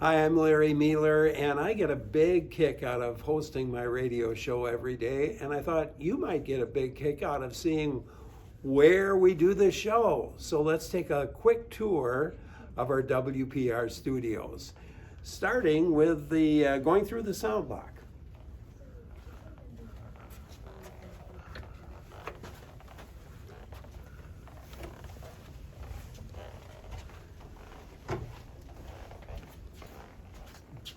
Hi, I'm Larry Meiller, and I get a big kick out of hosting my radio show every day. And I thought you might get a big kick out of seeing where we do the show. So let's take a quick tour of our WPR studios, starting with the going through the sound block.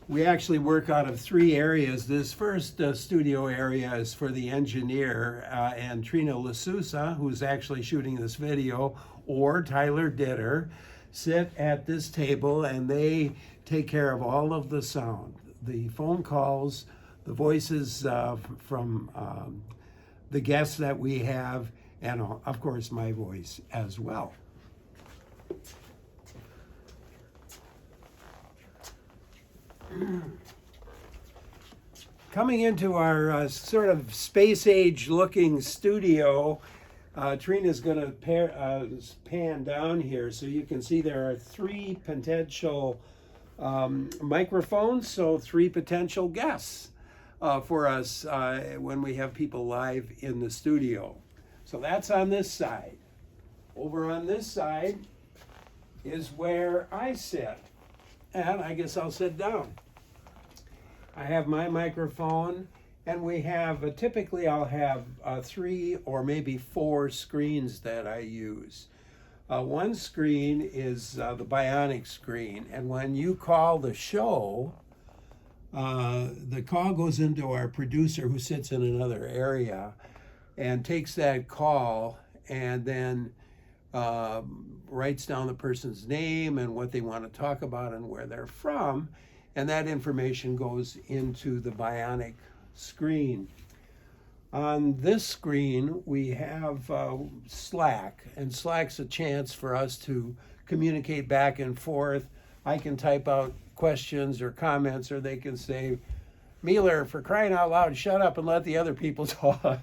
We actually work out of three areas. This first studio area is for the engineer and Trina LaSousa, who's actually shooting this video, or Tyler Ditter, sit at this table and they take care of all of the sound. The phone calls, the voices from the guests that we have, and of course my voice as well. Coming into our sort of space age looking studio, Trina's going to pan down here so you can see there are three potential microphones, so three potential guests for us when we have people live in the studio. So that's on this side. Over on this side is where I sit, and I guess I'll sit down. I have my microphone, and we have, typically I'll have 3 or maybe 4 screens that I use. One screen is the bionic screen, and when you call the show, the call goes into our producer who sits in another area and takes that call and then writes down the person's name and what they want to talk about and where they're from. And that information goes into the bionic screen. On this screen, we have Slack, and Slack's a chance for us to communicate back and forth. I can type out questions or comments, or they can say, Meiller, for crying out loud, shut up and let the other people talk.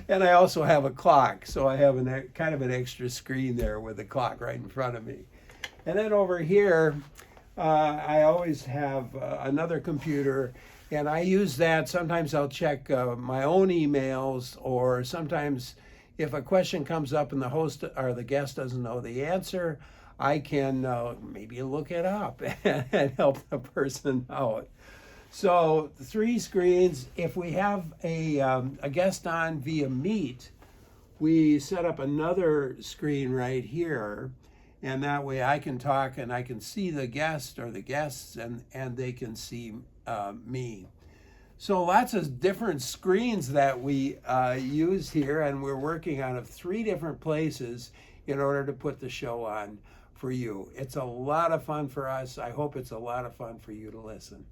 And I also have a clock, so I have kind of an extra screen there with a clock right in front of me. And then over here, I always have another computer, and I use that. Sometimes I'll check my own emails, or sometimes if a question comes up and the host or the guest doesn't know the answer, I can maybe look it up and help the person out. So 3 screens. If we have a guest on via Meet, we set up another screen right here. And that way I can talk and I can see the guest or the guests, and they can see me. So lots of different screens that we use here, and we're working out of 3 different places in order to put the show on for you. It's a lot of fun for us. I hope it's a lot of fun for you to listen.